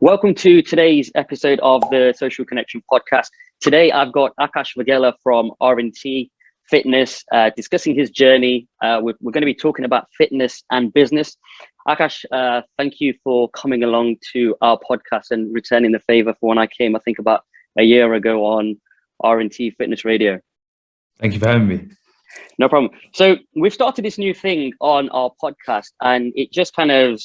Welcome to today's episode of the Social Connection podcast. Today, I've got Akash Vaghela from RNT Fitness discussing his journey. We're going to be talking about fitness and business. Akash, thank you for coming along to our podcast and returning the favor for when I came, I think about a year ago on RNT Fitness Radio. Thank you for having me. No problem. So we've started this new thing on our podcast, and it just kind of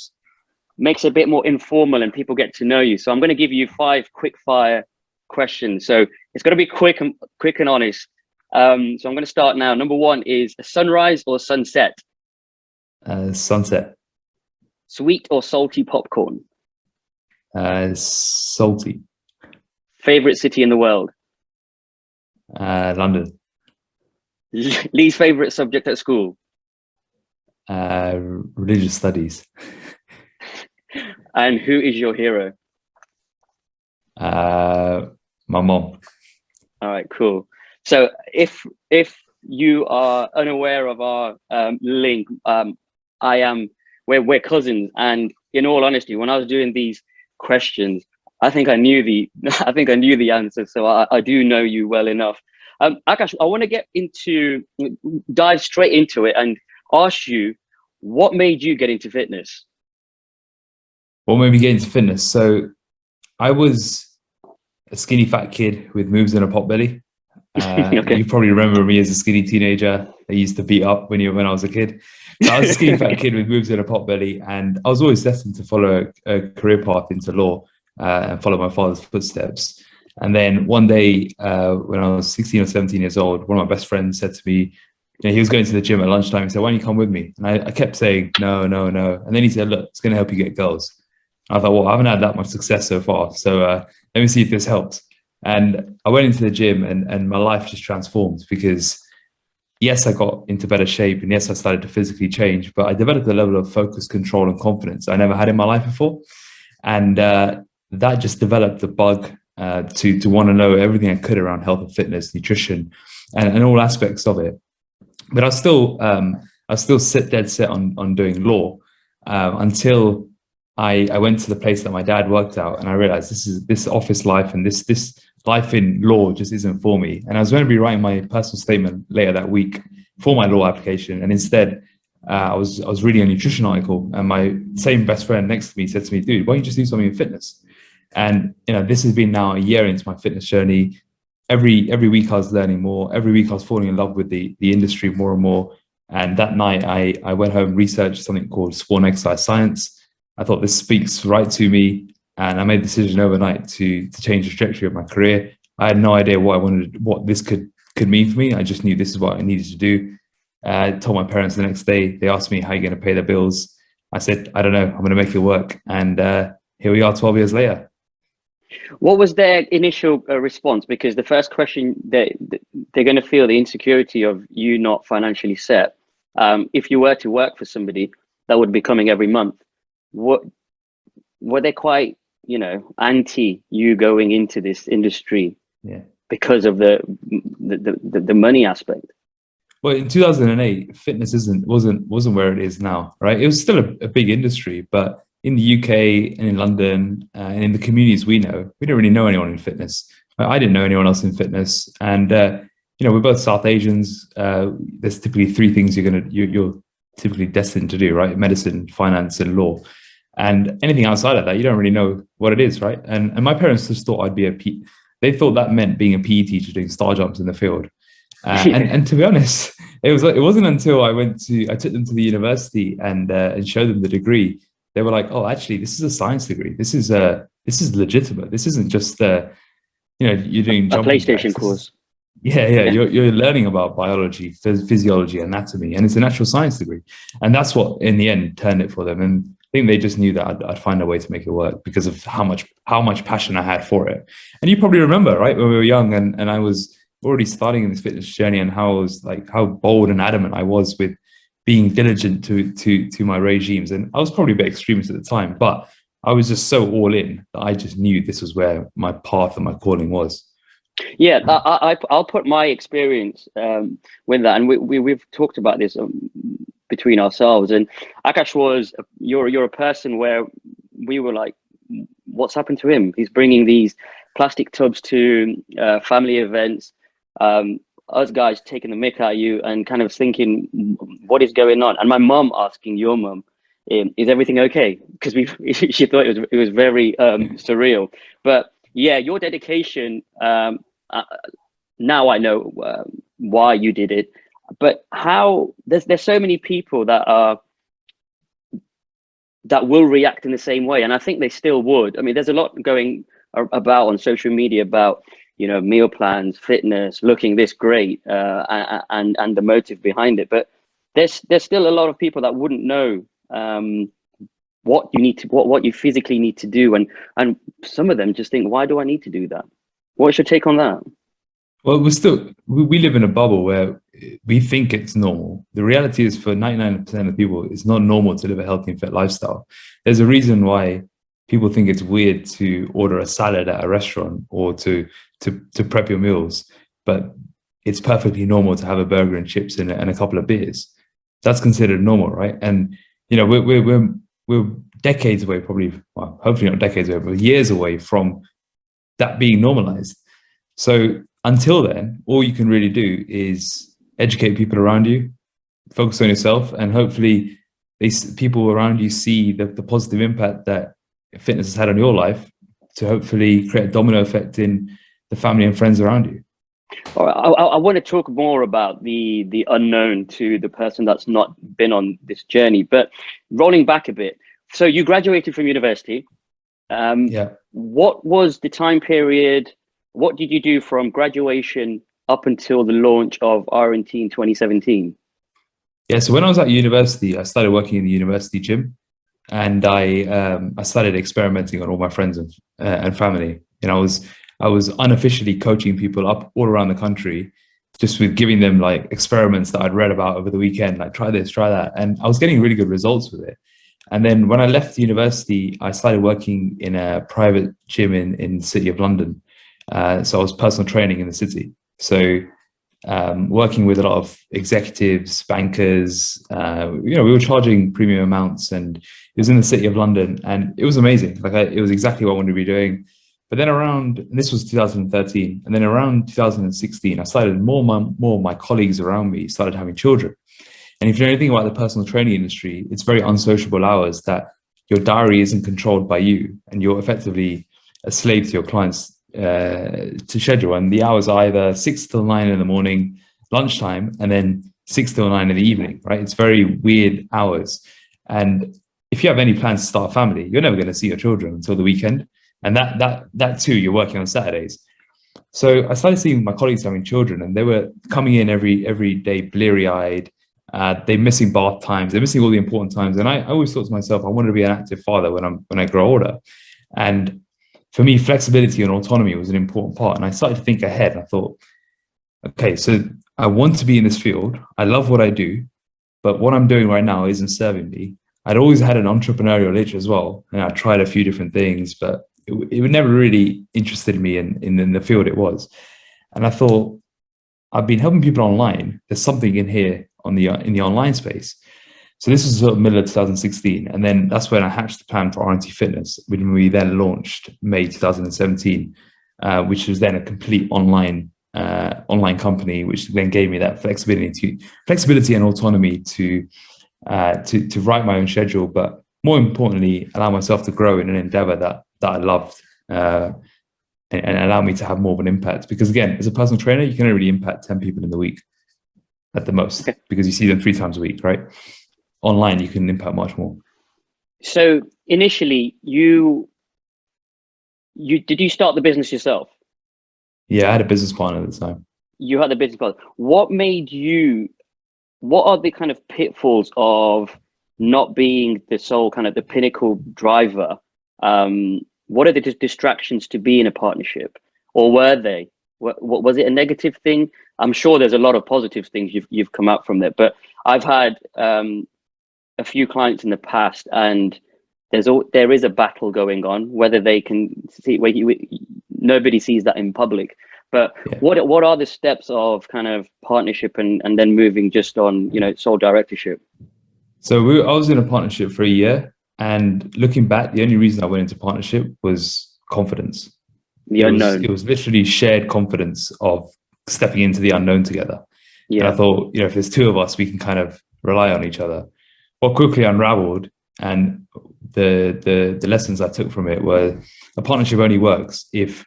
makes it a bit more informal and people get to know you. So I'm going to give you 5 quick fire questions. So it's going to be quick and honest. So I'm going to start now. Number 1 is a sunrise or sunset? Sunset. Sweet or salty popcorn? Salty. Favorite city in the world? London. Least favorite subject at school? Religious studies. And who is your hero? My mom. All right, cool. So if you are unaware of our link, we're cousins, and in all honesty, when I was doing these questions, I think I knew the answer. So I do know you well enough. Akash, I want to dive straight into it and ask you, what made you get into fitness? What made me get into fitness? So I was a skinny fat kid with moves and a pot belly. Okay. You probably remember me as a skinny teenager. I used to beat up when I was a kid. So I was a skinny fat kid with moves and a pot belly, and I was always destined to follow a career path into law and follow my father's footsteps. And then one day, when I was 16 or 17 years old, one of my best friends said to me, he was going to the gym at lunchtime. He said, "Why don't you come with me?" And I kept saying, no. And then he said, "Look, it's going to help you get girls." I thought, well, I haven't had that much success so far. So let me see if this helps. And I went into the gym and my life just transformed, because yes, I got into better shape, and yes, I started to physically change, but I developed a level of focus, control, and confidence I never had in my life before. And that just developed the bug to want to know everything I could around health and fitness, nutrition, and all aspects of it. But I still sit dead set on doing law until I went to the place that my dad worked out, and I realized this office life and this life in law just isn't for me. And I was going to be writing my personal statement later that week for my law application, and instead I was reading a nutrition article, and my same best friend next to me said to me, "Dude, why don't you just do something in fitness?" And this has been now a year into my fitness journey. Every week I was learning more. Every week I was falling in love with the industry more and more. And that night I went home, researched something called sport and exercise science. I thought this speaks right to me, and I made a decision overnight to change the trajectory of my career. I had no idea what this could mean for me. I just knew this is what I needed to do. I told my parents the next day. They asked me, "How are you going to pay the bills?" I said, "I don't know. I'm going to make it work." And here we are 12 years later. What was their initial response? Because the first question, they're going to feel the insecurity of you not financially set. If you were to work for somebody that would be coming every month, were they quite anti you going into this industry? Yeah, because of the money aspect? Well, in 2008, fitness wasn't where it is now, right? It was still a big industry, but in the UK and in London and in the communities we didn't really know anyone in fitness. I didn't know anyone else in fitness, and we're both South Asians. There's typically 3 things you're typically destined to do, right? Medicine, finance, and law. And anything outside of that, you don't really know what it is, right? And my parents just thought I'd be they thought that meant being a PE teacher doing star jumps in the field. And to be honest, it wasn't until I took them to the university and showed them the degree. They were like, "Oh, actually, this is a science degree. This is legitimate. This isn't just you're doing a PlayStation course." Yeah. You're learning about biology, physiology, anatomy, and it's a natural science degree. And that's what, in the end, turned it for them. And I think they just knew that I'd find a way to make it work because of how much passion I had for it. And you probably remember, right, when we were young, and I was already starting in this fitness journey, and how bold and adamant I was with being diligent to my regimes. And I was probably a bit extremist at the time, but I was just so all in that I just knew this was where my path and my calling was. Yeah, I'll put my experience with that, and we've talked about this between ourselves. And Akash you're a person where we were like, what's happened to him? He's bringing these plastic tubs to family events. Us guys taking the mick at you and kind of thinking, what is going on? And my mum asking your mum, is everything okay? Because she thought it was very surreal. But yeah, your dedication. Now I know why you did it, but how there's so many people that will react in the same way, and I think they still would. I mean, there's a lot going about on social media about, you know, meal plans, fitness, looking this great, and the motive behind it. But there's still a lot of people that wouldn't know what you need to what you physically need to do, and some of them just think, why do I need to do that? What's your take on that? Well, we live in a bubble where we think it's normal. The reality is, for 99% of people, it's not normal to live a healthy and fit lifestyle. There's a reason why people think it's weird to order a salad at a restaurant or to prep your meals, but it's perfectly normal to have a burger and chips and a couple of beers. That's considered normal, right? And you know, we're decades away, probably, well, hopefully not decades away, but years away from that being normalized. So until then, all you can really do is educate people around you, focus on yourself, and hopefully people around you see the positive impact that fitness has had on your life, to hopefully create a domino effect in the family and friends around you. All right, I want to talk more about the unknown to the person that's not been on this journey, but rolling back a bit. So you graduated from university. Yeah. What was the time period? What did you do from graduation up until the launch of RNT in 2017? Yeah, so when I was at university, I started working in the university gym, and I started experimenting on all my friends and family. And I was unofficially coaching people up all around the country, just with giving them like experiments that I'd read about over the weekend, like try this, try that, and I was getting really good results with it. And then when I left the university, I started working in a private gym in the city of London. So I was personal training in the city. So working with a lot of executives, bankers, you know, we were charging premium amounts, and it was in the city of London, and it was amazing. Like it was exactly what I wanted to be doing. But then and this was 2013, and then around 2016, I started more of my colleagues around me started having children. And if you know anything about the personal training industry, it's very unsociable hours that your diary isn't controlled by you, and you're effectively a slave to your clients to schedule. And the hours are either 6 till 9 in the morning, lunchtime, and then 6 till 9 in the evening, right? It's very weird hours. And if you have any plans to start a family, you're never going to see your children until the weekend. And that too, you're working on Saturdays. So I started seeing my colleagues having children, and they were coming in every day bleary-eyed. They're missing bath times. They're missing all the important times. And I always thought to myself, I wanted to be an active father when I grow older. And for me, flexibility and autonomy was an important part. And I started to think ahead. I thought, okay, so I want to be in this field. I love what I do, but what I'm doing right now isn't serving me. I'd always had an entrepreneurial itch as well. And I tried a few different things, but it never really interested me in the field it was. And I thought, I've been helping people online. There's something in here in the online space. So this was sort of middle of 2016. And then that's when I hatched the plan for RNT Fitness, when we then launched May 2017, which was then a complete online company, which then gave me that flexibility and autonomy to write my own schedule, but more importantly, allow myself to grow in an endeavor that I loved, and allow me to have more of an impact. Because again, as a personal trainer, you can only really impact 10 people in the week at the most, because you see them 3 times a week, right? Online, you can impact much more. So initially, did you start the business yourself? Yeah, I had a business partner at the time. You had a business partner. What are the kind of pitfalls of not being the sole kind of the pinnacle driver? What are the distractions to be in a partnership, or were they? What was it a negative thing? I'm sure there's a lot of positive things you've come out from there, but I've had a few clients in the past, and there is a battle going on, whether they can see nobody sees that in public. But yeah. What are the steps of kind of partnership and then moving just on, you know, sole directorship? So I was in a partnership for a year, And looking back, the only reason I went into partnership was confidence. The unknown. It was literally shared confidence of stepping into the unknown together. Yeah. And I thought, if there's two of us, we can kind of rely on each other. What quickly unraveled, and the lessons I took from it were, a partnership only works if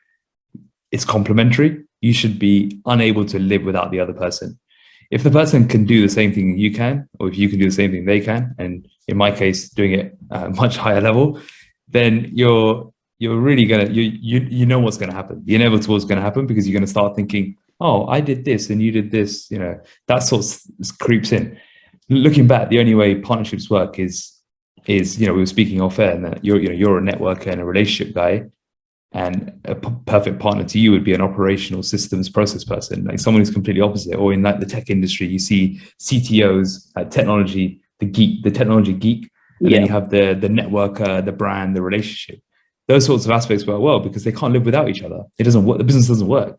it's complementary. You should be unable to live without the other person. If the person can do the same thing you can, or if you can do the same thing they can, and in my case, doing it at a much higher level, then you're really gonna you know what's gonna happen. The inevitable is gonna happen, because you're gonna start thinking, oh, I did this and you did this. That sort of creeps in. Looking back, the only way partnerships work is we were speaking off air, and that you're a networker and a relationship guy, and a perfect partner to you would be an operational systems process person, like someone who's completely opposite. Or in like the tech industry, you see CTOs, technology, the technology geek, and then you have the networker, the brand, the relationship. Those sorts of aspects work well because they can't live without each other. It doesn't work. The business doesn't work.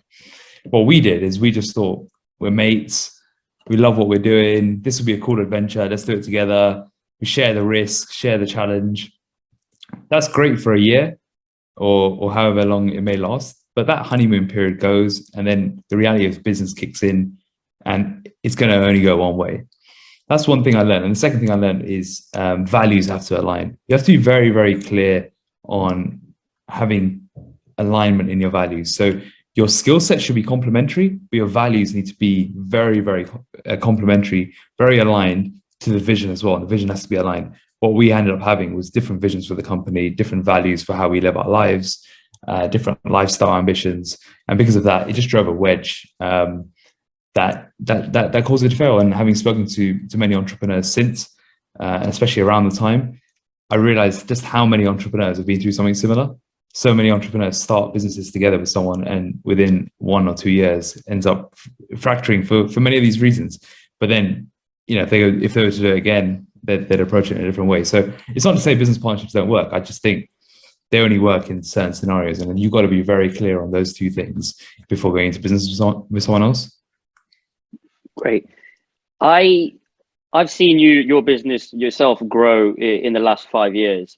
What we did is we just thought, we're mates, we love what we're doing, this would be a cool adventure, let's do it together. We share the risk, share the challenge. That's great for a year or however long it may last, but that honeymoon period goes, and then the reality of business kicks in, and it's going to only go one way. That's one thing I learned. And the second thing I learned is values have to align. You have to be very, very clear on having alignment in your values. So your skill set should be complementary, but your values need to be very, very complementary, very aligned to the vision as well. And the vision has to be aligned. What we ended up having was different visions for the company, different values for how we live our lives, different lifestyle ambitions. And because of that, it just drove a wedge that caused it to fail. And having spoken to many entrepreneurs since, especially around the time, I realized just how many entrepreneurs have been through something similar. So many entrepreneurs start businesses together with someone, and within 1 or 2 years ends up fracturing for many of these reasons. But then, if they were to do it again, they'd approach it in a different way. So it's not to say business partnerships don't work. I just think they only work in certain scenarios, and then you've got to be very clear on those two things before going into business with someone else. Great. I've seen your business yourself grow in the last 5 years.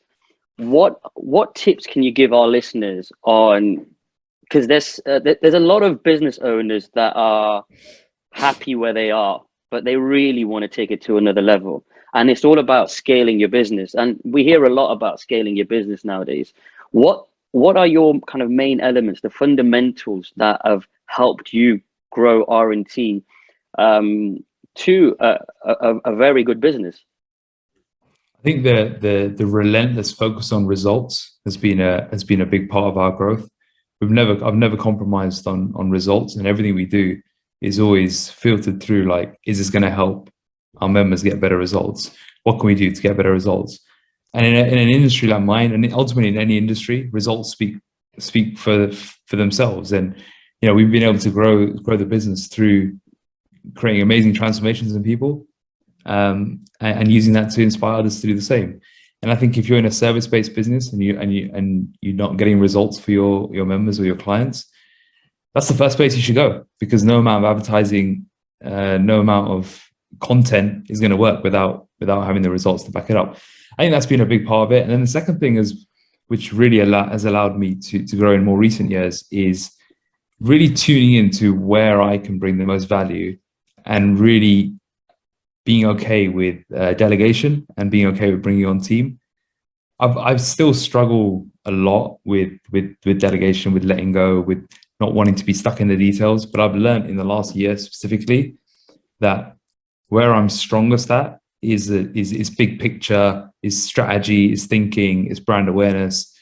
What tips can you give our listeners on, because there's a lot of business owners that are happy where they are, but they really want to take it to another level, and it's all about scaling your business, and we hear a lot about scaling your business nowadays. What are your kind of main elements, the fundamentals that have helped you grow RNT to a very good business? I think the relentless focus on results has been a big part of our growth. I've never compromised on results, and everything we do is always filtered through, like, is this going to help our members get better results? What can we do to get better results? And in an industry like mine, and ultimately in any industry, results speak for themselves. And we've been able to grow the business through creating amazing transformations in people, and using that to inspire others to do the same. And I think if you're in a service-based business and you're not getting results for your members or your clients, that's the first place you should go, because no amount of advertising, no amount of content is going to work without having the results to back it up. I think that's been a big part of it. And then the second thing is, which really has allowed me to grow in more recent years, is really tuning into where I can bring the most value, and really being okay with delegation and being okay with bringing on team. I've still struggled a lot with delegation, with letting go, with not wanting to be stuck in the details. But I've learned in the last year specifically that where I'm strongest at is big picture, is strategy, is thinking, is brand awareness,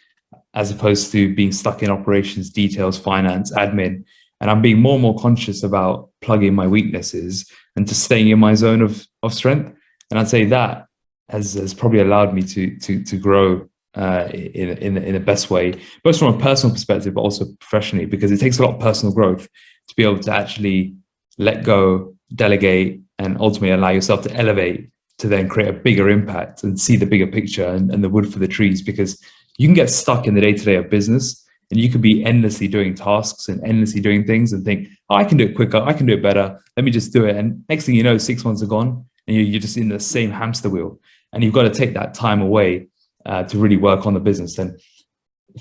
as opposed to being stuck in operations, details, finance, admin. And I'm being more and more conscious about plugging my weaknesses and to staying in my zone of strength. And I'd say that has probably allowed me to grow in the best way, both from a personal perspective, but also professionally, because it takes a lot of personal growth to be able to actually let go, delegate, and ultimately allow yourself to elevate, to then create a bigger impact and see the bigger picture and the wood for the trees. Because you can get stuck in the day-to-day of business, and you could be endlessly doing tasks and endlessly doing things and think, oh, I can do it quicker, I can do it better, let me just do it. And next thing you know, 6 months are gone, and you're just in the same hamster wheel. And you've got to take that time away to really work on the business. And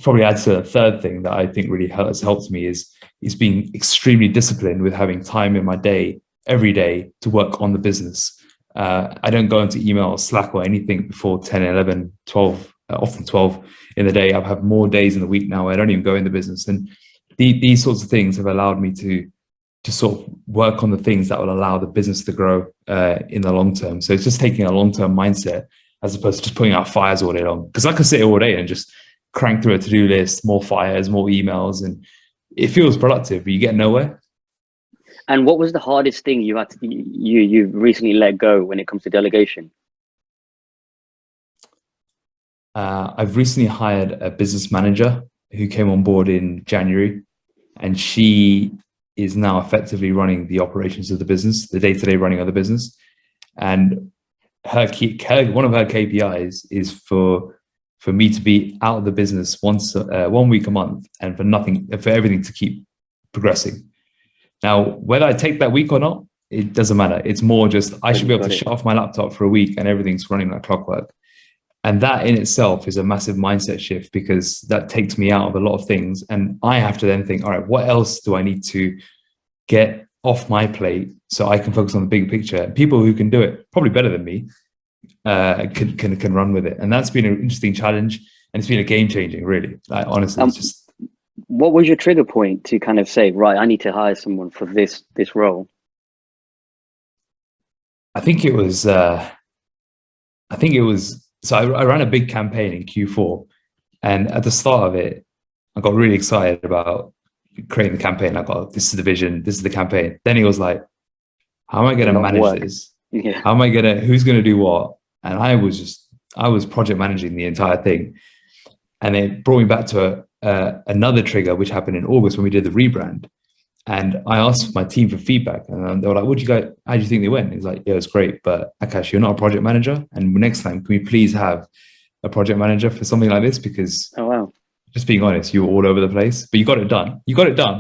probably adds to the third thing that I think really has helped me is being extremely disciplined with having time in my day every day to work on the business. I don't go into email or Slack or anything before 10, 11, 12, often 12 in the day. I have more days in the week now where I don't even go in the business. And these sorts of things have allowed me to sort of work on the things that will allow the business to grow in the long term. So it's just taking a long-term mindset as opposed to just putting out fires all day long. Because I could sit all day and just crank through a to-do list, more fires, more emails, and it feels productive, but you get nowhere. And what was the hardest thing you had to, you recently let go when it comes to delegation? I've recently hired a business manager who came on board in January, and she is now effectively running the operations of the business, the day-to-day running of the business. And one of her KPIs is for me to be out of the business 1 week a month, and for everything to keep progressing. Now, whether I take that week or not, it doesn't matter. It's more just I should be able to shut off my laptop for a week and everything's running like clockwork. And that in itself is a massive mindset shift, because that takes me out of a lot of things. And I have to then think, all right, what else do I need to get off my plate so I can focus on the big picture? And people who can do it probably better than me can run with it. And that's been an interesting challenge. And it's been a game changing, really. Like, honestly, it's just. What was your trigger point to kind of say, right, I need to hire someone for this role? I think it was, so I ran a big campaign in Q4, and at the start of it, I got really excited about creating the campaign. I got, this is the vision, this is the campaign. Then it was like, how am I going to manage this? Yeah. Who's going to do what? And I was project managing the entire thing. And it brought me back to another trigger, which happened in August when we did the rebrand. And I asked my team for feedback, and they were like, how do you think they went? It's like, yeah, it was great, but Akash, you're not a project manager. And next time, can we please have a project manager for something like this? Because, oh, wow, just being honest, you were all over the place, but you got it done.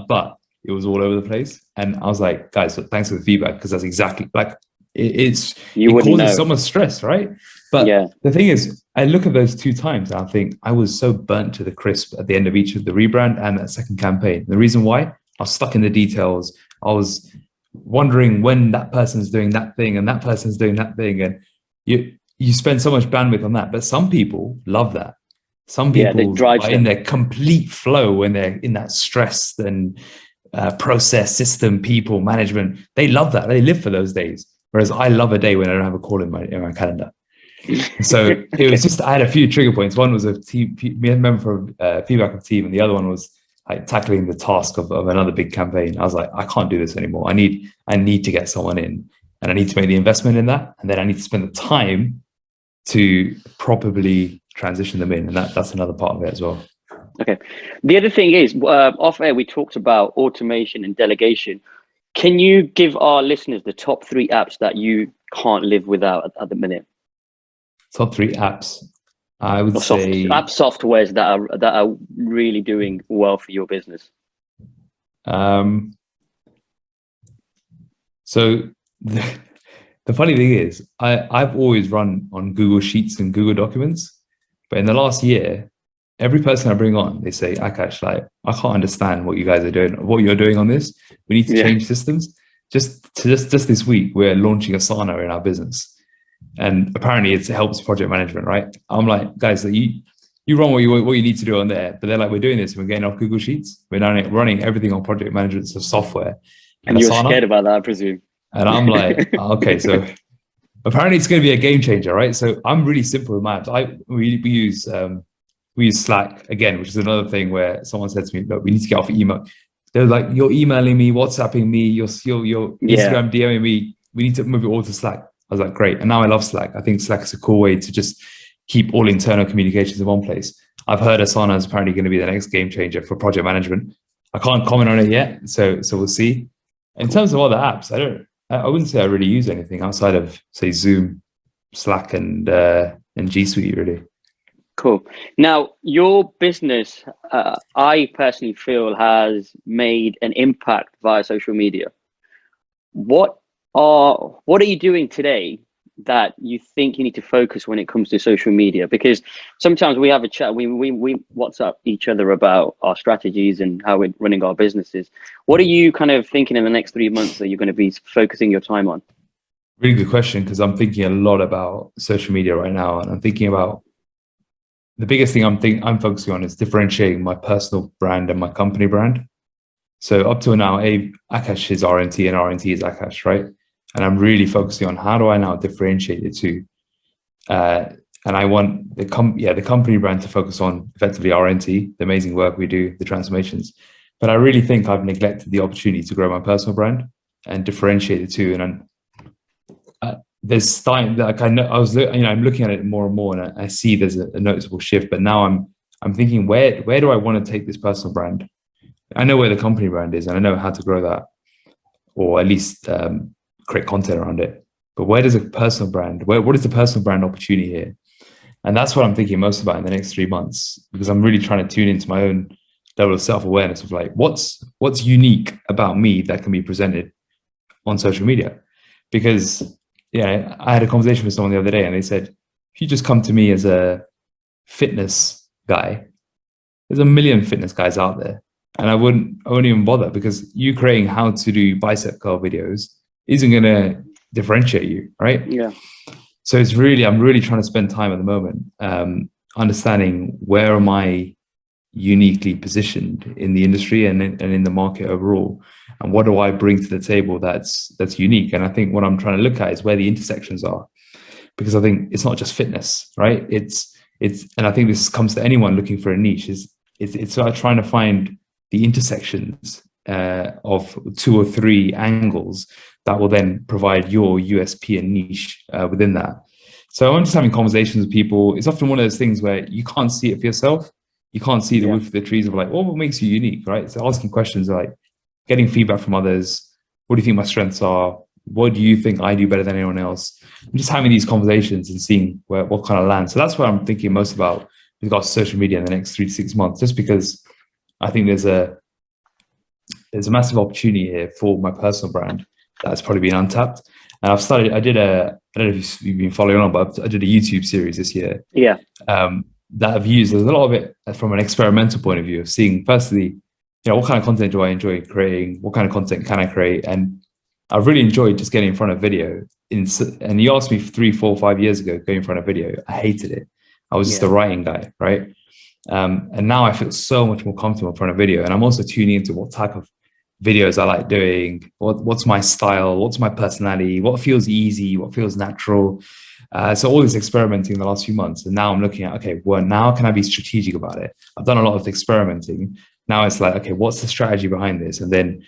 But it was all over the place. And I was like, guys, thanks for the feedback, because that's exactly like, it causes so much stress, right? But yeah, the thing is, I look at those 2 times and I think I was so burnt to the crisp at the end of each of the rebrand and that second campaign. The reason why, I was stuck in the details. I was wondering when that person's doing that thing and that person's doing that thing. And you spend so much bandwidth on that. But some people love that. Some people are in their complete flow when they're in that stress and process, system, people, management. They love that. They live for those days. Whereas I love a day when I don't have a call in my calendar. So it was just, I had a few trigger points. One was a member for feedback of team, and the other one was like tackling the task of another big campaign. I was like, I can't do this anymore. I need to get someone in, and I need to make the investment in that, and then I need to spend the time to properly transition them in, and that's another part of it as well. Okay. The other thing is, off air we talked about automation and delegation. Can you give our listeners the top 3 apps that you can't live without at the minute? Top 3 apps. I would say softwares that are really doing well for your business. So the funny thing is, I've always run on Google Sheets and Google Documents, but in the last year, every person I bring on, they say, Akash, like, I can't understand what you guys are doing, what you're doing on this. We need to change systems. Just this week, we're launching Asana in our business. And apparently it helps project management, right? I'm like, guys, you run what you need to do on there. But they're like, we're doing this and we're getting off Google Sheets. We're running everything on project management software. And you're scared about that, I presume. And I'm like, okay, so apparently it's going to be a game changer, right? So I'm really simple with my apps. We use Slack again, which is another thing where someone said to me, look, we need to get off email. They're like, you're emailing me, WhatsApping me, your Instagram DMing me. We need to move it all to Slack. I was like, great. And now I love Slack. I think Slack is a cool way to just keep all internal communications in one place. I've heard Asana is apparently going to be the next game changer for project management. I can't comment on it yet, so we'll see. In terms of other apps, I wouldn't say I really use anything outside of, say, Zoom, Slack, and G Suite, really. Cool. Now, your business, I personally feel, has made an impact via social media. What are you doing today that you think you need to focus when it comes to social media? Because sometimes we have a chat, we WhatsApp each other about our strategies and how we're running our businesses. What are you kind of thinking in the next 3 months that you're going to be focusing your time on? Really good question, because I'm thinking a lot about social media right now, and I'm thinking about the biggest thing I'm focusing on is differentiating my personal brand and my company brand. So up till now, Akash is RNT and RNT is Akash, right? And I'm really focusing on how do I now differentiate the two. And I want the company brand to focus on effectively RNT, the amazing work we do, the transformations. But I really think I've neglected the opportunity to grow my personal brand and differentiate the two. And there's starting, like I'm looking at it more and more, and I see there's a noticeable shift. But now I'm thinking, where do I want to take this personal brand? I know where the company brand is, and I know how to grow that, or at least create content around it. But where does a personal brand? What is the personal brand opportunity here? And that's what I'm thinking most about in the next 3 months, because I'm really trying to tune into my own level of self-awareness of like, what's unique about me that can be presented on social media? Because I had a conversation with someone the other day, and they said, if you just come to me as a fitness guy, there's a million fitness guys out there. And I won't even bother, because you creating how to do bicep curl videos isn't going to differentiate you, right? Yeah. So I'm really trying to spend time at the moment understanding where am I uniquely positioned in the industry and in the market overall, and what do I bring to the table that's unique. And I think what I'm trying to look at is where the intersections are, because I think it's not just fitness, right? It's and I think this comes to anyone looking for a niche, it's about trying to find the intersections of 2 or 3 angles that will then provide your USP and niche within that. So I'm just having conversations with people. It's often one of those things where you can't see it for yourself. You can't see the wood for the trees of like, what makes you unique, right? So asking questions like getting feedback from others. What do you think my strengths are? What do you think I do better than anyone else? I'm just having these conversations and seeing what kind of land. So that's what I'm thinking most about with regards to social media in the next 3 to 6 months, just because I think there's a massive opportunity here for my personal brand that's probably been untapped. And I don't know if you've been following on, but I did a YouTube series this year. Yeah. That I've used. There's a lot of it from an experimental point of view of seeing, firstly, what kind of content do I enjoy creating? What kind of content can I create? And I've really enjoyed just getting in front of video. And you asked me 3, 4, 5 years ago, going in front of video. I hated it. I was just a writing guy, right? And now I feel so much more comfortable in front of video. And I'm also tuning into what type of videos I like doing, what's my style, what's my personality, what feels easy, what feels natural. So all this experimenting in the last few months. And now I'm looking at, okay, well, now can I be strategic about it? I've done a lot of experimenting. Now it's like, okay, what's the strategy behind this? And then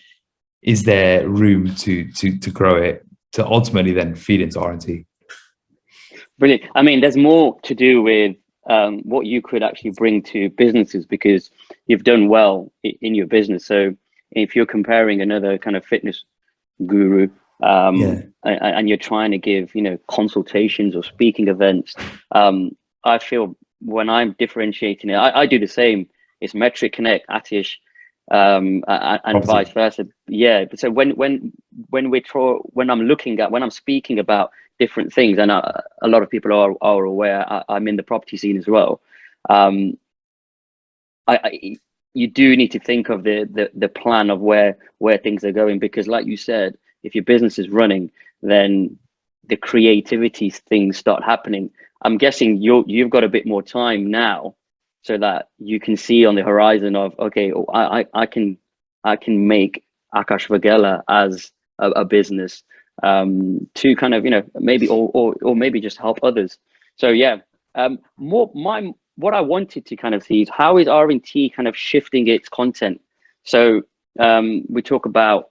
is there room to grow it to ultimately then feed into RNT? Brilliant. I mean, there's more to do with what you could actually bring to businesses, because you've done well in your business. So if you're comparing another kind of fitness guru and you're trying to give, consultations or speaking events, I feel when I'm differentiating it, I do the same. It's Metric Connect, Atish, and vice versa. Yeah. So when I'm speaking about different things, and a lot of people are aware I'm in the property scene as well. You do need to think of the plan of where things are going, because like you said, if your business is running, then the creativity things start happening. I'm guessing you've got a bit more time now, so that you can see on the horizon of, okay, I can make Akash Vaghela as a business to kind of maybe or maybe just help others. So what I wanted to kind of see is how is RNT kind of shifting its content. So we talk about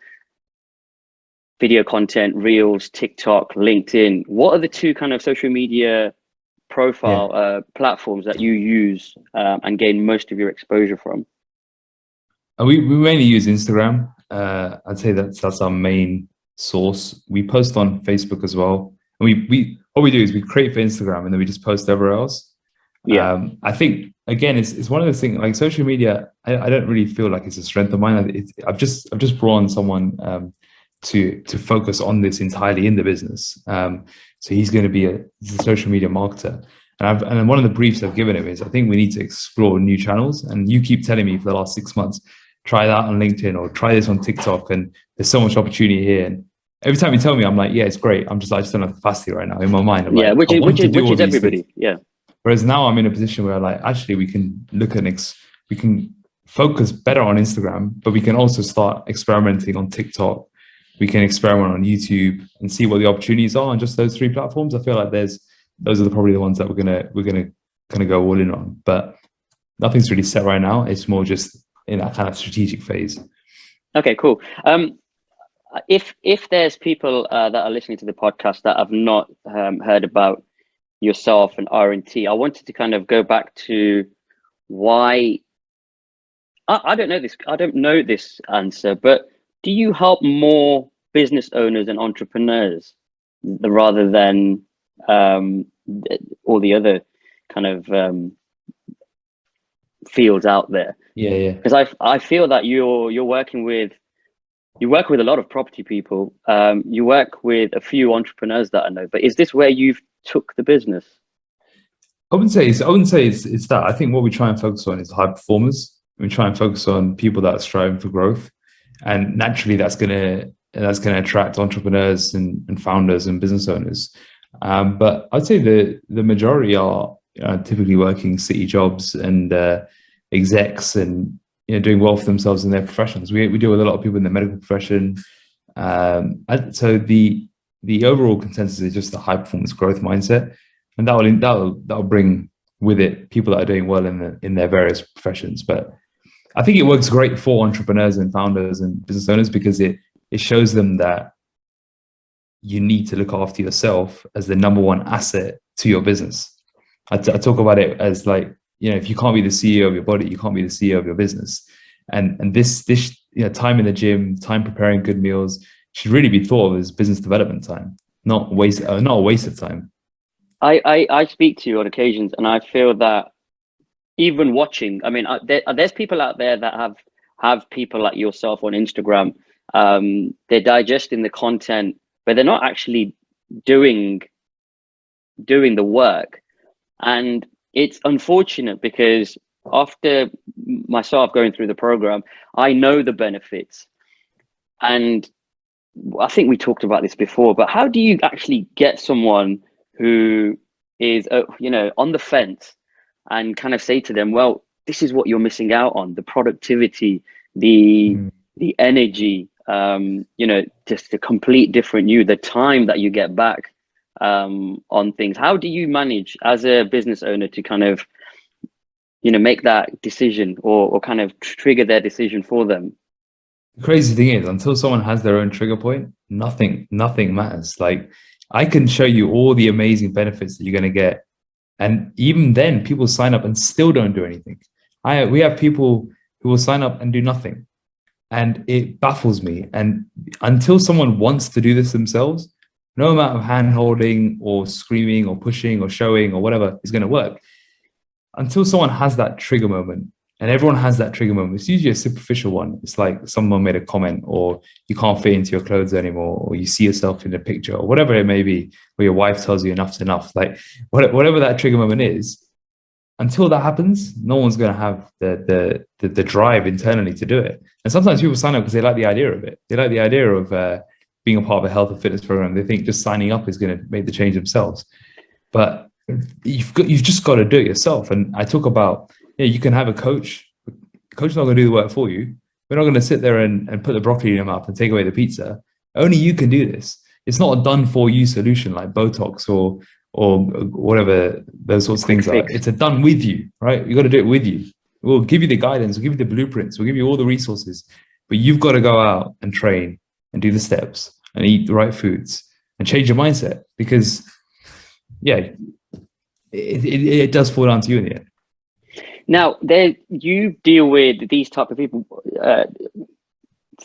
video content, Reels, TikTok, LinkedIn. What are the 2 kind of social media profile platforms that you use and gain most of your exposure from? We mainly use Instagram. I'd say that's our main source. We post on Facebook as well. And what we do is we create for Instagram and then we just post everywhere else. I think again, it's one of those things like social media. I don't really feel like it's a strength of mine. I've just brought on someone to focus on this entirely in the business. So he's going to be he's a social media marketer. And one of the briefs I've given him is, I think we need to explore new channels. And you keep telling me for the last 6 months, try that on LinkedIn or try this on TikTok. And there's so much opportunity here. And every time you tell me, I'm like, yeah, it's great. I just don't have capacity right now in my mind. I'm like, which I want to do all is these everybody. things. Yeah. Whereas now I'm in a position where like, actually we can look at we can focus better on Instagram, but we can also start experimenting on TikTok. We can experiment on YouTube and see what the opportunities are on just those 3 platforms. I feel like those are probably the ones that we're gonna kind of go all in on. But nothing's really set right now. It's more just in that kind of strategic phase. Okay, cool. If there's people that are listening to the podcast that have not heard about yourself and RNT, I wanted to kind of go back to why. I don't know this. I don't know this answer, but do you help more business owners and entrepreneurs rather than all the other kind of fields out there? Yeah. Because I feel that you work with a lot of property people. You work with a few entrepreneurs that I know. But is this where you've took the business? I wouldn't say it's that. I think what we try and focus on is high performers. We try and focus on people that are striving for growth, and naturally that's gonna attract entrepreneurs and founders and business owners. But I'd say the majority are typically working city jobs and execs and doing well for themselves in their professions. We deal with a lot of people in the medical profession. So the overall consensus is just the high performance growth mindset, and that'll bring with it people that are doing well in their various professions. But I think it works great for entrepreneurs and founders and business owners because it shows them that you need to look after yourself as the number one asset to your business. I talk about it as like, if you can't be the CEO of your body, you can't be the CEO of your business. And this time in the gym, time preparing good meals should really be thought of as business development time, not a waste of time. I speak to you on occasions, and I feel that even watching, I mean, there's people out there that have people like yourself on Instagram. They're digesting the content, but they're not actually doing the work. And it's unfortunate because after myself going through the program, I know the benefits. And I think we talked about this before, but how do you actually get someone who is, on the fence and kind of say to them, well, this is what you're missing out on: the productivity, the energy, just a complete different you, the time that you get back on things. How do you manage as a business owner to kind of, make that decision or kind of trigger their decision for them? The crazy thing is, until someone has their own trigger point, nothing matters. Like, I can show you all the amazing benefits that you're going to get, and even then people sign up and still don't do anything. We have people who will sign up and do nothing, and it baffles me. And until someone wants to do this themselves, no amount of hand holding or screaming or pushing or showing or whatever is going to work. Until someone has that trigger moment, and everyone has that trigger moment, it's usually a superficial one. It's like someone made a comment, or you can't fit into your clothes anymore, or you see yourself in a picture, or whatever it may be, or your wife tells you enough's enough. Like whatever that trigger moment is, until that happens, no one's going to have the drive internally to do it. And sometimes people sign up because they like the idea of it. They like the idea of being a part of a health and fitness program. They think just signing up is going to make the change themselves. But you've just got to do it yourself. And I talk about, you can have a coach. The coach is not going to do the work for you. We're not going to sit there and put the broccoli in your mouth and take away the pizza. Only you can do this. It's not a done for you solution like Botox or whatever those sorts of things are. It's a done with you, right? You got to do it with you. We'll give you the guidance, we'll give you the blueprints, we'll give you all the resources, but you've got to go out and train and do the steps and eat the right foods and change your mindset, because it does fall down to you in the end. Now, you deal with these type of people,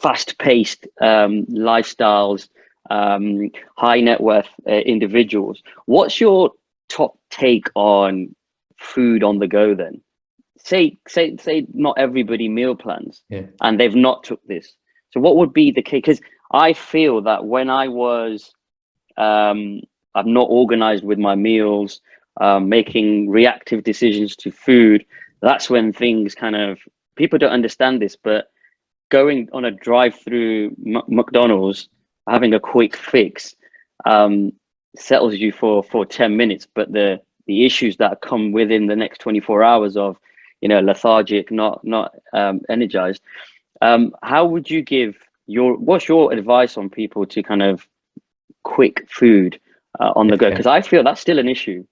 fast-paced lifestyles, high net worth individuals. What's your top take on food on the go then? Say not everybody meal plans, and they've not took this. So what would be the case? Because I feel that when I was I'm not organized with my meals, making reactive decisions to food. That's when things kind of, people don't understand this, but going on a drive-through McDonald's, having a quick fix, settles you for 10 minutes, but the issues that come within the next 24 hours of, lethargic, not energized. How would you give what's your advice on people to kind of quick food on the go? Because I feel that's still an issue.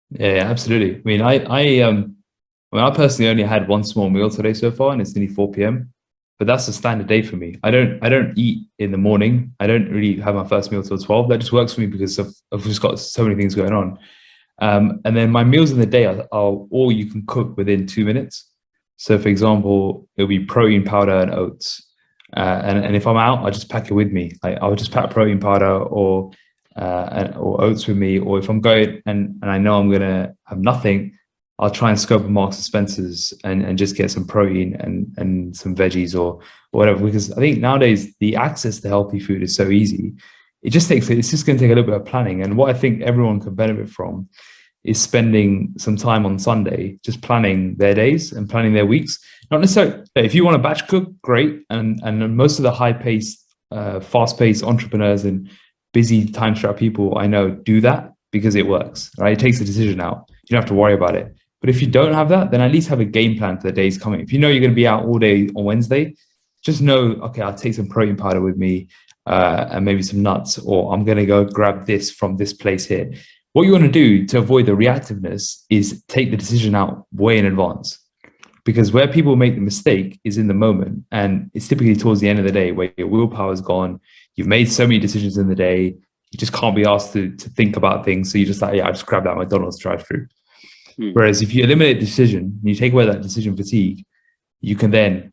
Yeah, absolutely. I mean, I personally only had one small meal today so far, and it's nearly 4 p.m. But that's a standard day for me. I don't eat in the morning. I don't really have my first meal till 12. That just works for me because I've just got so many things going on. And then my meals in the day are all you can cook within 2 minutes. So, for example, it'll be protein powder and oats. And if I'm out, I just pack it with me. I'll just pack protein powder or oats with me. Or if I'm going and I know I'm gonna have nothing, I'll try and scope a Marks and Spencer's and just get some protein and some veggies or whatever. Because I think nowadays the access to healthy food is so easy. It's just going to take a little bit of planning. And what I think everyone can benefit from is spending some time on Sunday just planning their days and planning their weeks. Not necessarily, if you want to batch cook, great. And most of the high-paced, fast-paced entrepreneurs and busy time-strapped people I know do that because it works, right? It takes the decision out. You don't have to worry about it. But if you don't have that, then at least have a game plan for the days coming. If you know you're going to be out all day on Wednesday, just know, okay, I'll take some protein powder with me and maybe some nuts, or I'm going to go grab this from this place here. What you want to do to avoid the reactiveness is take the decision out way in advance. Because where people make the mistake is in the moment. And it's typically towards the end of the day where your willpower is gone. You've made so many decisions in the day. You just can't be asked to think about things. So you just like, yeah, I just grab that McDonald's drive-through. Whereas if you eliminate the decision and you take away that decision fatigue, you can then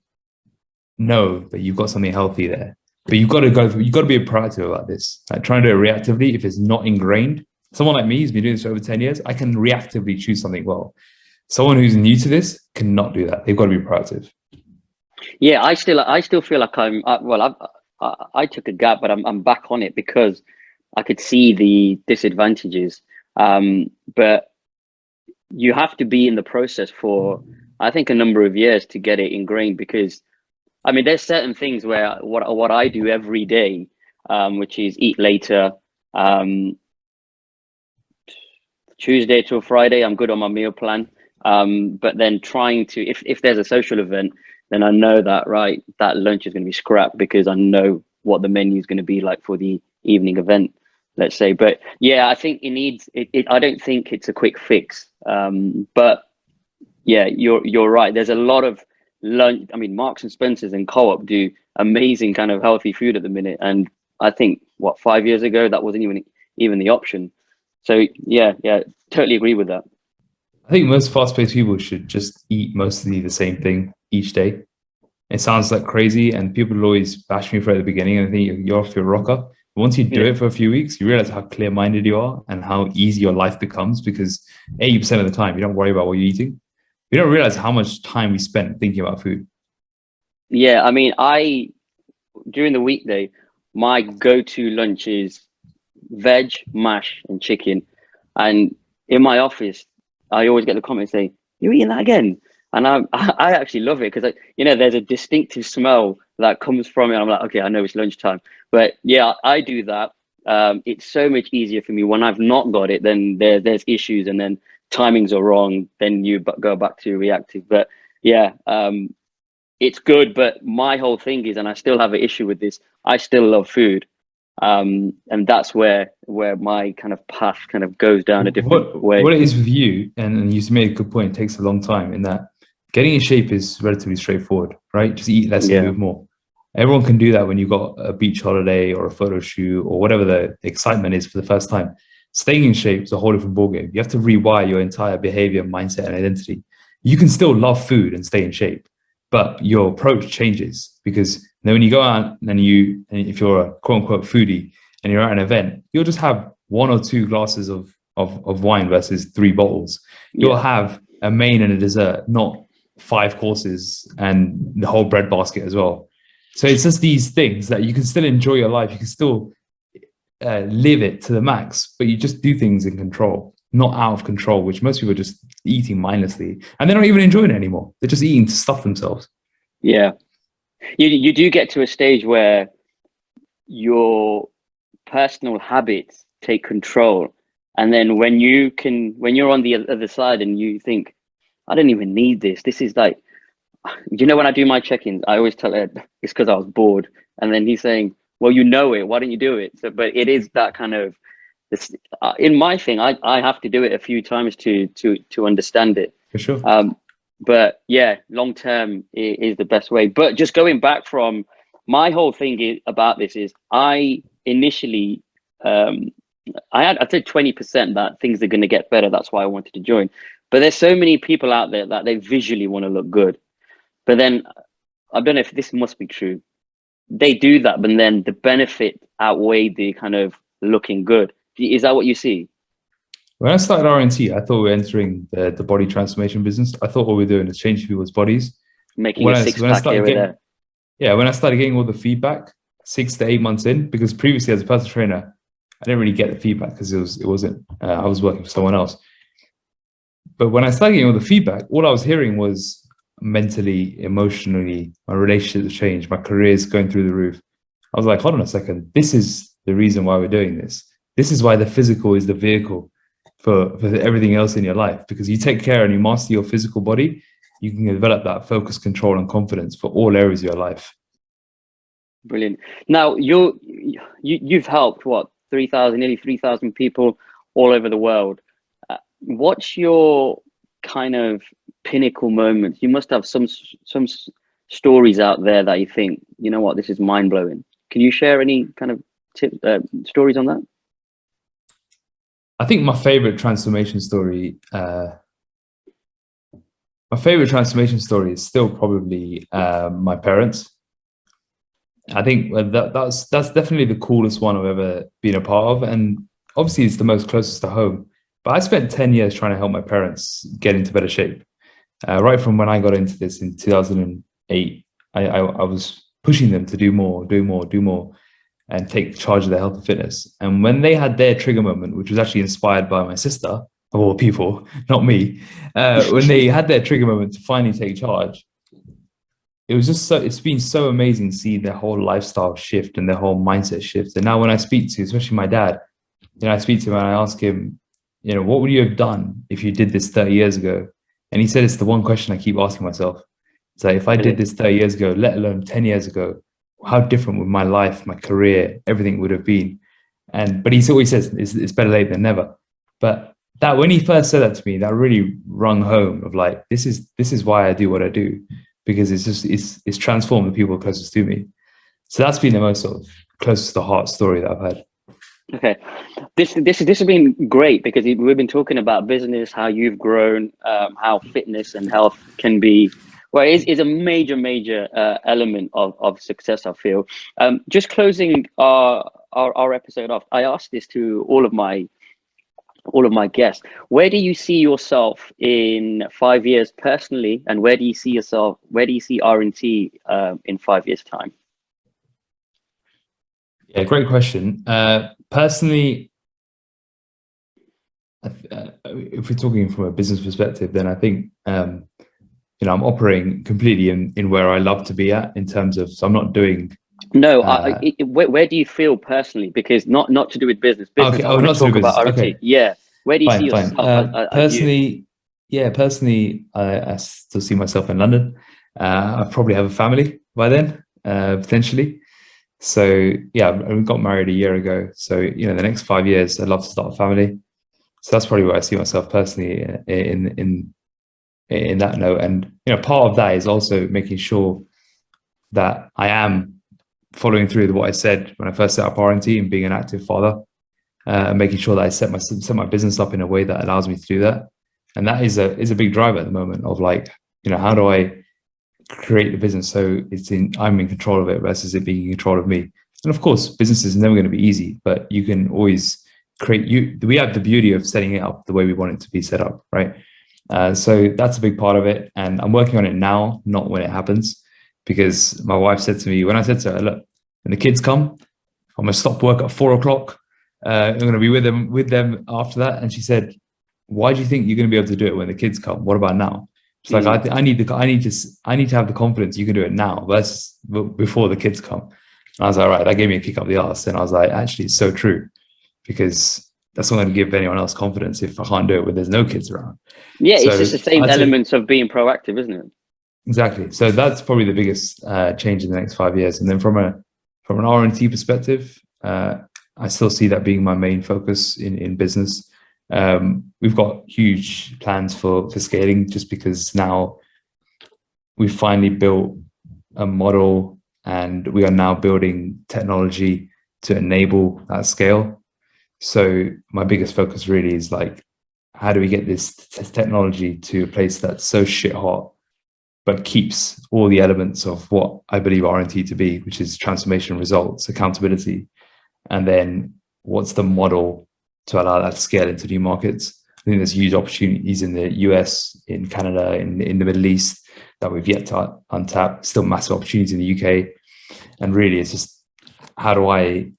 know that you've got something healthy there. But you've got to be proactive about this. Like trying to do it reactively, if it's not ingrained. Someone like me who's been doing this for over 10 years, I can reactively choose something well. Someone who's new to this cannot do that. They've got to be proactive. Yeah, I still feel like I took a gap, but I'm back on it because I could see the disadvantages. But you have to be in the process for, I think, a number of years to get it ingrained, because I mean, there's certain things where what I do every day, which is eat later, Tuesday to Friday, I'm good on my meal plan. But then trying to, if there's a social event, then I know that, right, that lunch is going to be scrapped because I know what the menu is going to be like for the evening event, let's say. But yeah, I think it needs it. I don't think it's a quick fix. But yeah, you're right. There's a lot of lunch. I mean, Marks and Spencer's and Co-op do amazing kind of healthy food at the minute. And I think 5 years ago, that wasn't even the option. So yeah, totally agree with that. I think most fast-paced people should just eat mostly the same thing each day. It sounds like crazy, and people will always bash me for it at the beginning, and I think you're off your rocker. But once you do it for a few weeks, you realize how clear-minded you are and how easy your life becomes, because 80% of the time, you don't worry about what you're eating. You don't realize how much time we spend thinking about food. Yeah, I mean, during the weekday, my go-to lunch is veg, mash, and chicken. And in my office, I always get the comment saying, "You're eating that again?" And I actually love it because there's a distinctive smell that comes from it. I'm like, okay, I know it's lunchtime. But yeah, I do that. It's so much easier for me when I've not got it. Then there's issues, and then timings are wrong. Then you go back to reactive. But yeah, it's good. But my whole thing is, and I still have an issue with this, I still love food. And that's where my kind of path kind of goes down a different way. What it is with you, and you made a good point, it takes a long time, in that getting in shape is relatively straightforward, right? Just eat less and move more. Everyone can do that when you've got a beach holiday or a photo shoot or whatever the excitement is for the first time. Staying in shape is a whole different ballgame. You have to rewire your entire behavior, mindset, and identity. You can still love food and stay in shape, but your approach changes, because then when you go out and if you're a quote unquote foodie and you're at an event, you'll just have 1 or 2 glasses of wine versus 3 bottles. You'll have a main and a dessert, not 5 courses and the whole bread basket as well. So it's just these things that you can still enjoy your life. You can still live it to the max, but you just do things in control, not out of control, which most people are just eating mindlessly, and they're not even enjoying it anymore. They're just eating to stuff themselves. Yeah. You do get to a stage where your personal habits take control. And then when you're on the other side and you think, I don't even need this. This is like, when I do my check-ins, I always tell Ed it's because I was bored. And then he's saying, well, you know it. Why don't you do it? So, but it is that kind of this in my thing. I have to do it a few times to understand it. For sure. But yeah, long term is the best way. But just going back from my whole thing about this is I initially I said 20% that things are going to get better. That's why I wanted to join. But there's so many people out there that they visually want to look good. But then I don't know if this must be true. They do that, but then the benefit outweighed the kind of looking good. Is that what you see? When I started RNT, I thought we were entering the body transformation business. I thought what we were doing is changing people's bodies. Making a six-pack here and there. Yeah, when I started getting all the feedback 6 to 8 months in, because previously as a personal trainer, I didn't really get the feedback because it wasn't I was working for someone else. But when I started getting all the feedback, all I was hearing was mentally, emotionally, my relationships changed, my career's going through the roof. I was like, hold on a second, this is the reason why we're doing this. This is why the physical is the vehicle for everything else in your life, because you take care and you master your physical body, you can develop that focus, control, and confidence for all areas of your life. Brilliant. Now you've helped nearly 3,000 people all over the world. What's your kind of pinnacle moments? You must have some stories out there that you think, you know what, this is mind blowing. Can you share any kind of stories on that? I think my favorite transformation story is still probably my parents. I think that's definitely the coolest one I've ever been a part of, and obviously it's the most closest to home. But I spent 10 years trying to help my parents get into better shape. Right from when I got into this in 2008, I was pushing them to do more, and take charge of their health and fitness. And when they had their trigger moment, which was actually inspired by my sister, of all people, not me, when they had their trigger moment to finally take charge, it was just it's been so amazing to see their whole lifestyle shift and their whole mindset shift. And now when I speak to, especially my dad, I speak to him and I ask him, what would you have done if you did this 30 years ago? And he said, it's the one question I keep asking myself. It's like, if I did this 30 years ago, let alone 10 years ago, how different would my life, my career, everything would have been? But he always says, it's better late than never. But that when he first said that to me, that really rung home of like, this is why I do what I do, because it's transformed the people closest to me. So that's been the most sort of closest to heart story that I've had. Okay, this has been great because we've been talking about business, how you've grown, how fitness and health can be, well, is a major element of success, I feel. Just closing our episode off, I asked this to all of my guests. Where do you see yourself in 5 years personally, and where do you see RNT in 5 years' time? Yeah, great question. Personally, if we're talking from a business perspective, then I think I'm operating completely in where I love to be at in terms of. So I'm not doing. No, where do you feel personally? Because not to do with business. Okay. I want to talk about RNT. Okay. Yeah. Where do you see yourself? Personally, I still see myself in London. I probably have a family by then, potentially. So yeah, I got married a year ago. So the next 5 years, I'd love to start a family. So that's probably where I see myself personally in that note. And part of that is also making sure that I am following through with what I said when I first set up RNT and being an active father, and making sure that I set my business up in a way that allows me to do that. And that is a big driver at the moment of like, how do I create the business so I'm in control of it versus it being in control of me. And of course, business is never going to be easy, but you can always we have the beauty of setting it up the way we want it to be set up, right? So that's a big part of it. And I'm working on it now, not when it happens, because my wife said to me, when I said to her, look, when the kids come, I'm going to stop work at 4 o'clock. I'm going to be with them after that. And she said, why do you think you're going to be able to do it when the kids come? What about now? She's like, I need to have the confidence you can do it now versus before the kids come. And I was like, all right, that gave me a kick up the arse. And I was like, actually, it's so true, because that's not going to give anyone else confidence if I can't do it when there's no kids around. Yeah, So it's just the same elements of being proactive, isn't it? Exactly. So that's probably the biggest change in the next 5 years. And then from an RNT perspective, I still see that being my main focus in business. We've got huge plans for scaling, just because now we've finally built a model and we are now building technology to enable that scale. So my biggest focus really is like, how do we get this technology to a place that's so shit hot, but keeps all the elements of what I believe RNT to be, which is transformation, results, accountability. And then what's the model to allow that to scale into new markets? I think there's huge opportunities in the US, in Canada, in the Middle East that we've yet to untap. Still massive opportunities in the UK. And really, it's just, how do I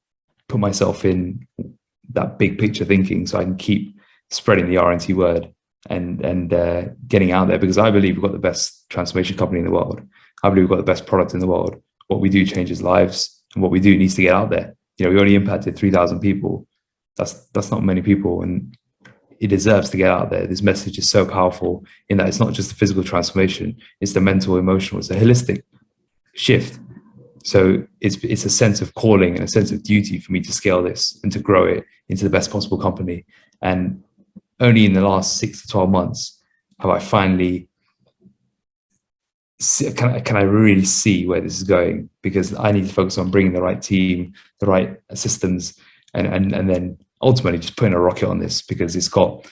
put myself in that big picture thinking so I can keep spreading the RNT word and getting out there? Because I believe we've got the best transformation company in the world. I believe we've got the best product in the world. What we do changes lives, and what we do needs to get out there. You know, we only impacted 3,000 people. That's not many people, and it deserves to get out there. This message is so powerful in that it's not just the physical transformation, it's the mental, emotional, it's a holistic shift. So it's a sense of calling and a sense of duty for me to scale this and to grow it into the best possible company. And only in the last 6 to 12 months have I finally can I really see where this is going, because I need to focus on bringing the right team, the right systems, and then ultimately just putting a rocket on this, because it's got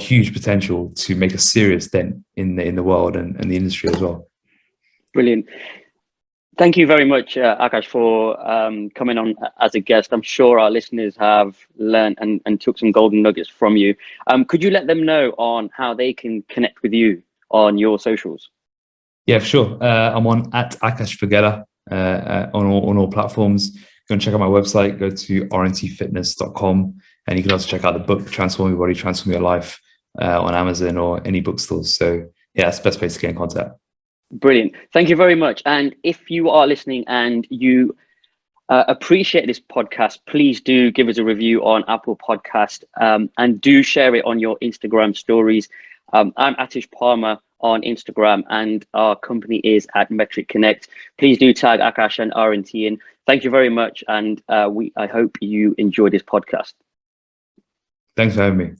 huge potential to make a serious dent in the world and the industry as well. Brilliant. Thank you very much, Akash, for coming on as a guest. I'm sure our listeners have learned and took some golden nuggets from you. Could you let them know on how they can connect with you on your socials? Yeah, for sure. I'm on @Akash Vaghela on all platforms. Go and check out my website. Go to rntfitness.com, and you can also check out the book "Transform Your Body, Transform Your Life" on Amazon or any bookstores. So yeah, that's the best place to get in contact. Brilliant. Thank you very much. And if you are listening and you appreciate this podcast, please do give us a review on Apple Podcast, and do share it on your Instagram stories. I'm Atish Palmer on Instagram, and our company is @Metric Connect. Please do tag Akash and RNT in. Thank you very much, and I hope you enjoy this podcast. Thanks for having me.